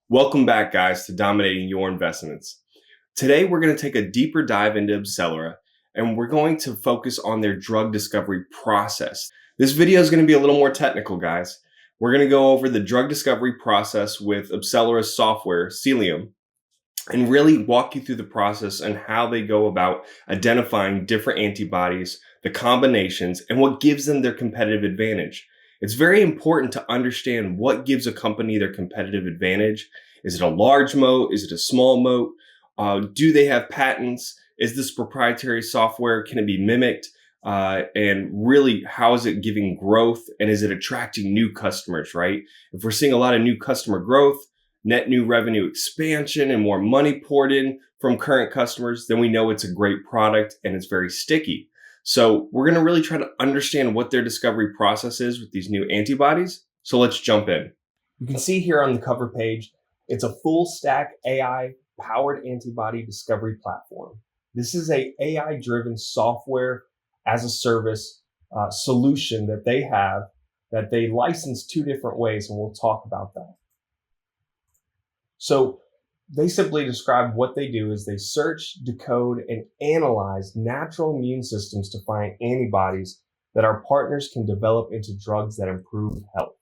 Welcome back, guys, to Dominating Your Investments. Today, we're going to take a deeper dive into Abcellera, and we're going to focus on their drug discovery process. This video is going to be a little more technical, guys. We're going to go over the drug discovery process with Abcellera's software, Celium, and really walk you through the process and how they go about identifying different antibodies, the combinations, and what gives them their competitive advantage. It's very important to understand what gives a company their competitive advantage. Is it a large moat? Is it a small moat? Do they have patents? Is this proprietary software? Can it be mimicked? And really, how is it giving growth? And is it attracting new customers, right? If we're seeing a lot of new customer growth, net new revenue expansion, and more money poured in from current customers, then we know it's a great product and it's very sticky. So we're going to really try to understand what their discovery process is with these new antibodies. So let's jump in. You can see here on the cover page, it's a full stack AI powered antibody discovery platform. This is a AI driven software as a service solution that they have that they license two different ways, and we'll talk about that. So they simply describe what they do is they search, decode, and analyze natural immune systems to find antibodies that our partners can develop into drugs that improve health.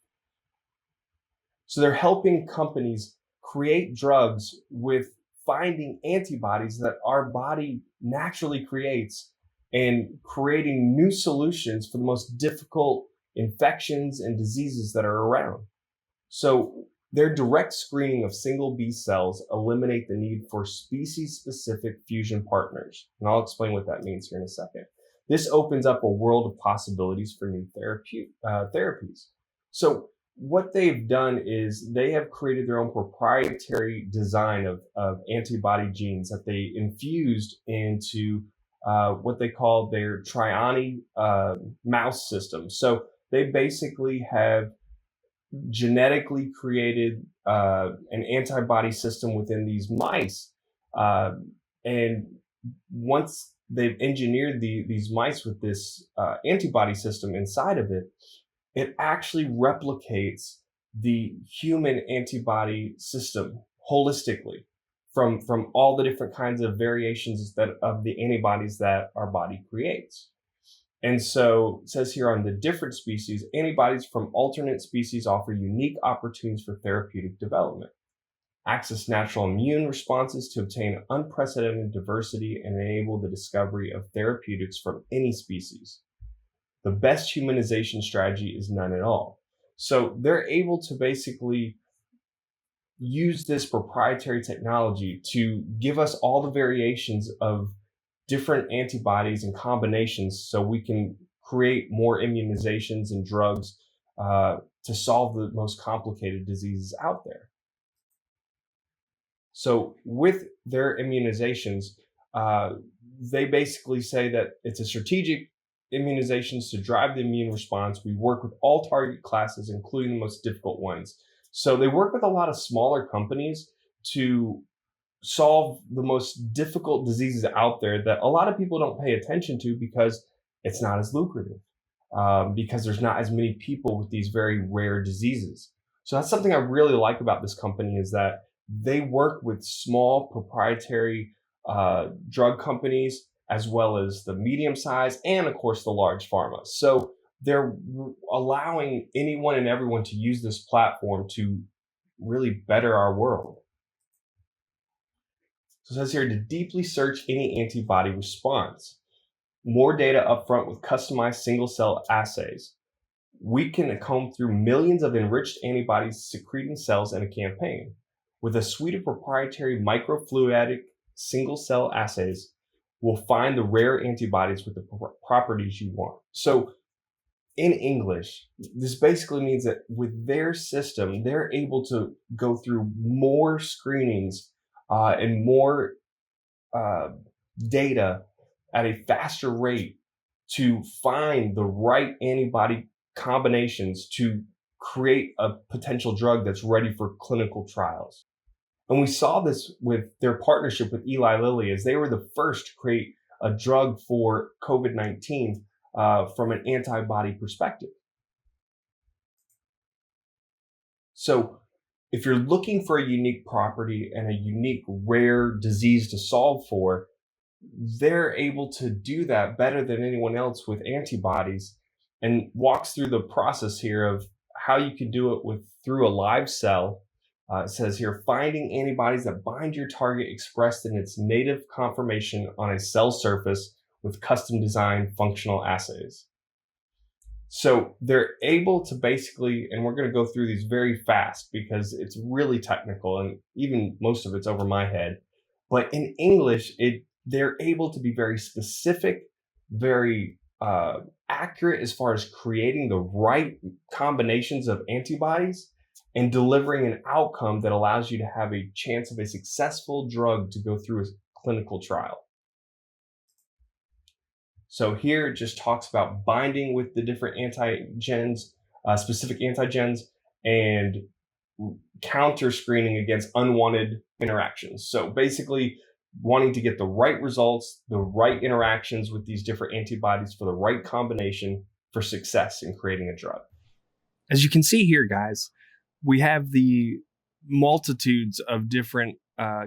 So they're helping companies create drugs with finding antibodies that our body naturally creates and creating new solutions for the most difficult infections and diseases that are around. So their direct screening of single B cells eliminate the need for species-specific fusion partners. And I'll explain what that means here in a second. This opens up a world of possibilities for new therapies. So what they've done is they have created their own proprietary design of antibody genes that they infused into what they call their Triani mouse system. So they basically have genetically created an antibody system within these mice. And once they've engineered these mice with this antibody system inside of it, it actually replicates the human antibody system holistically from all the different kinds of variations of the antibodies that our body creates. And so it says here on the different species, antibodies from alternate species offer unique opportunities for therapeutic development, access natural immune responses to obtain unprecedented diversity, and enable the discovery of therapeutics from any species. The best humanization strategy is none at all. So they're able to basically use this proprietary technology to give us all the variations of different antibodies and combinations so we can create more immunizations and drugs to solve the most complicated diseases out there. So with their immunizations, they basically say that it's a strategic immunizations to drive the immune response. We work with all target classes, including the most difficult ones. So they work with a lot of smaller companies to solve the most difficult diseases out there that a lot of people don't pay attention to because it's not as lucrative, because there's not as many people with these very rare diseases. So that's something I really like about this company is that they work with small proprietary drug companies as well as the medium size and of course the large pharma. So they're allowing anyone and everyone to use this platform to really better our world. So it says here to deeply search any antibody response. More data upfront with customized single cell assays. We can comb through millions of enriched antibodies secreting cells in a campaign. With a suite of proprietary microfluidic single cell assays, we'll find the rare antibodies with the properties you want. So in English, this basically means that with their system, they're able to go through more screenings and more data at a faster rate to find the right antibody combinations to create a potential drug that's ready for clinical trials. And we saw this with their partnership with Eli Lilly, as they were the first to create a drug for COVID-19 from an antibody perspective. So if you're looking for a unique property and a unique rare disease to solve for, they're able to do that better than anyone else with antibodies, and walks through the process here of how you can do it through a live cell. It says here, finding antibodies that bind your target expressed in its native conformation on a cell surface with custom designed functional assays. So they're able to basically, and we're going to go through these very fast because it's really technical and even most of it's over my head. But in English, they're able to be very specific, very accurate as far as creating the right combinations of antibodies and delivering an outcome that allows you to have a chance of a successful drug to go through a clinical trial. So here it just talks about binding with the different antigens, specific antigens, and counter screening against unwanted interactions. So basically wanting to get the right results, the right interactions with these different antibodies for the right combination for success in creating a drug. As you can see here, guys, we have the multitudes of different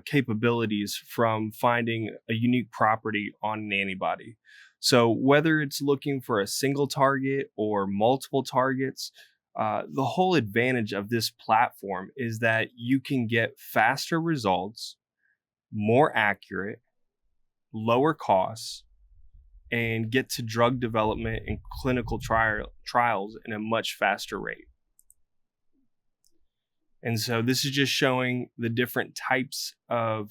capabilities from finding a unique property on an antibody. So whether it's looking for a single target or multiple targets, the whole advantage of this platform is that you can get faster results, more accurate, lower costs, and get to drug development and clinical trials in a much faster rate. And so this is just showing the different types of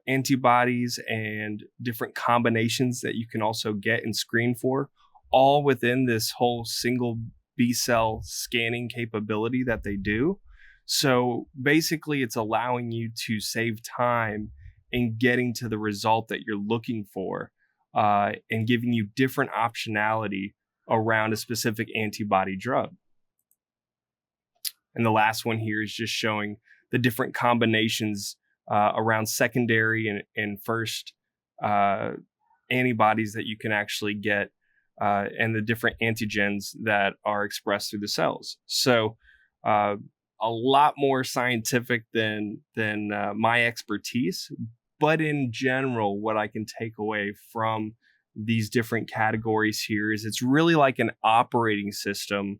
antibodies and different combinations that you can also get and screen for, all within this whole single B cell scanning capability that they do. So basically it's allowing you to save time in getting to the result that you're looking for, and giving you different optionality around a specific antibody drug. And the last one here is just showing the different combinations around secondary and first antibodies that you can actually get, and the different antigens that are expressed through the cells. So a lot more scientific than my expertise, but in general, what I can take away from these different categories here is it's really like an operating system,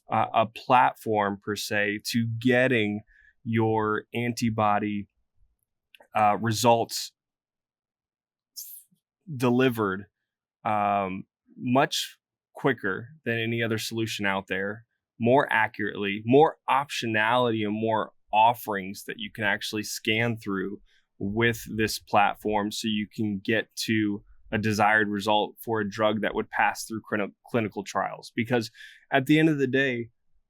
a platform per se, to getting your antibody results delivered much quicker than any other solution out there, more accurately, more optionality, and more offerings that you can actually scan through with this platform, so you can get to a desired result for a drug that would pass through clinical trials. Because at the end of the day,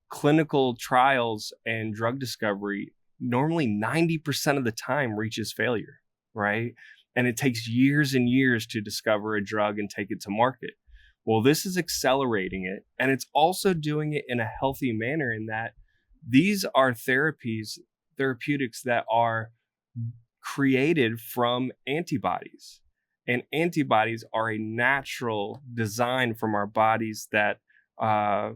clinical trials and drug discovery normally 90% of the time reaches failure, right? And it takes years and years to discover a drug and take it to market. Well, this is accelerating it, and it's also doing it in a healthy manner, in that these are therapeutics that are created from antibodies. And antibodies are a natural design from our bodies that are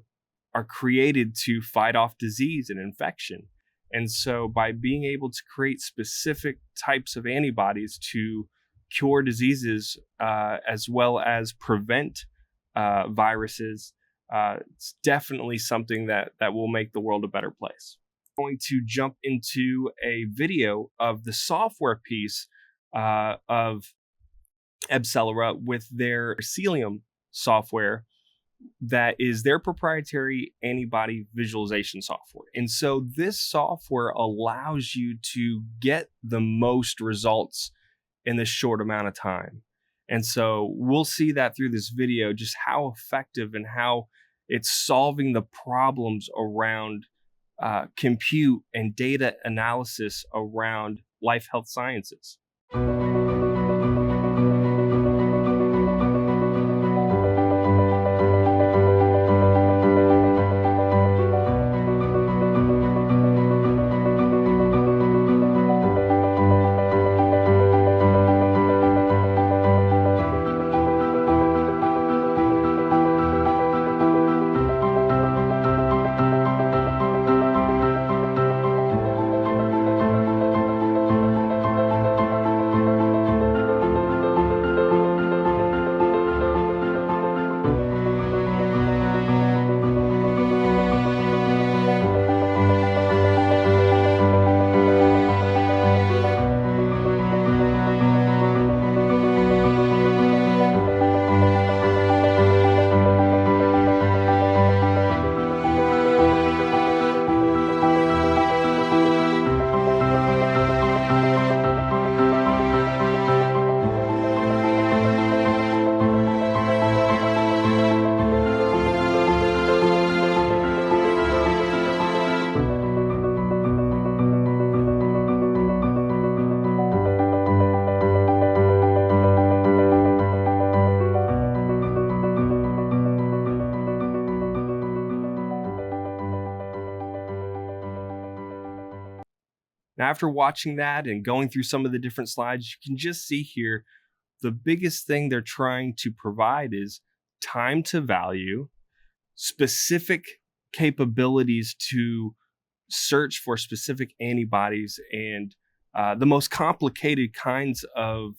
created to fight off disease and infection. And so by being able to create specific types of antibodies to cure diseases, as well as prevent viruses, it's definitely something that will make the world a better place. I'm going to jump into a video of the software piece of Abcellera with their Celium software, that is their proprietary antibody visualization software. And so this software allows you to get the most results in this short amount of time. And so we'll see that through this video, just how effective and how it's solving the problems around compute and data analysis around life health sciences. Now, after watching that and going through some of the different slides, you can just see here the biggest thing they're trying to provide is time to value, specific capabilities to search for specific antibodies, and the most complicated kinds of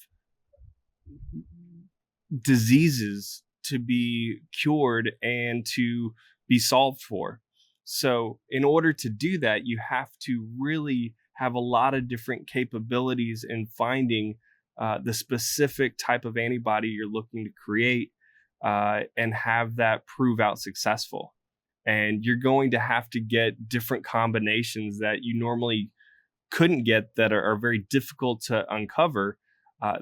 diseases to be cured and to be solved for. So in order to do that, you have to really have a lot of different capabilities in finding the specific type of antibody you're looking to create, and have that prove out successful. And you're going to have to get different combinations that you normally couldn't get, that are very difficult to uncover.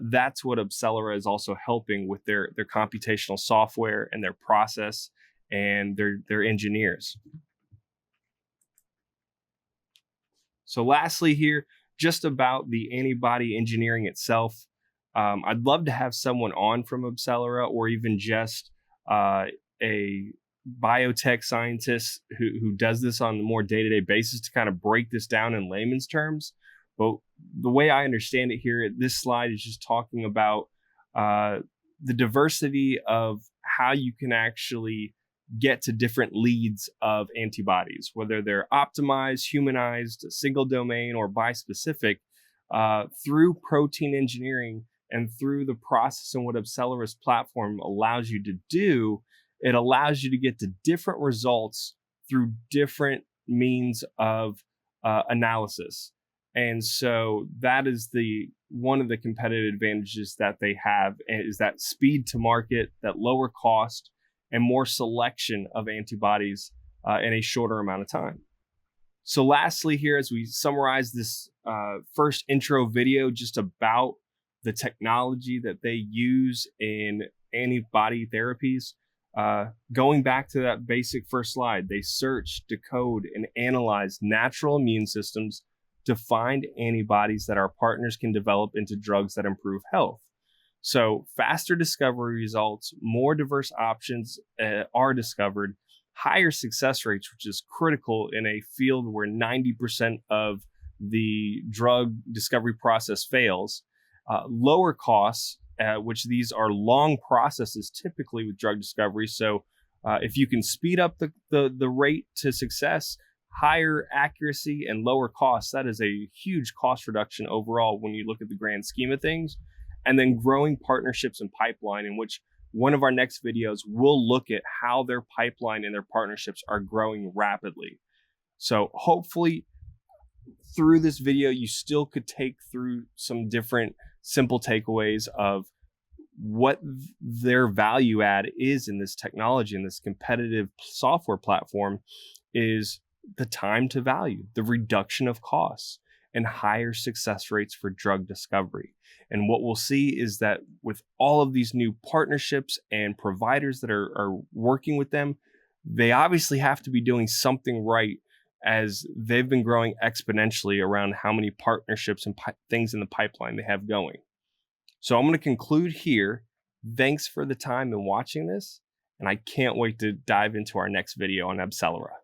That's what Abcellera is also helping with their computational software and their process and their engineers. So lastly here, just about the antibody engineering itself, I'd love to have someone on from Abcellera, or even just a biotech scientist who does this on a more day-to-day basis, to kind of break this down in layman's terms. But the way I understand it here, this slide is just talking about the diversity of how you can actually get to different leads of antibodies, whether they're optimized, humanized, single domain, or bispecific, through protein engineering and through the process and what Abcellera's platform allows you to do. It allows you to get to different results through different means of analysis. And so that is one of the competitive advantages that they have, is that speed to market, that lower cost, and more selection of antibodies in a shorter amount of time. So lastly here, as we summarize this first intro video just about the technology that they use in antibody therapies, going back to that basic first slide, they search, decode, and analyze natural immune systems to find antibodies that our partners can develop into drugs that improve health. So faster discovery results, more diverse options are discovered, higher success rates, which is critical in a field where 90% of the drug discovery process fails, lower costs, which these are long processes typically with drug discovery. So if you can speed up the rate to success, higher accuracy and lower costs, that is a huge cost reduction overall when you look at the grand scheme of things. And then growing partnerships and pipeline, in which one of our next videos will look at how their pipeline and their partnerships are growing rapidly. So hopefully through this video, you still could take through some different simple takeaways of what their value add is in this technology, and this competitive software platform is the time to value, the reduction of costs, and higher success rates for drug discovery. And what we'll see is that with all of these new partnerships and providers that are working with them, they obviously have to be doing something right, as they've been growing exponentially around how many partnerships and things in the pipeline they have going. So I'm going to conclude here. Thanks for the time and watching this, and I can't wait to dive into our next video on Abcellera.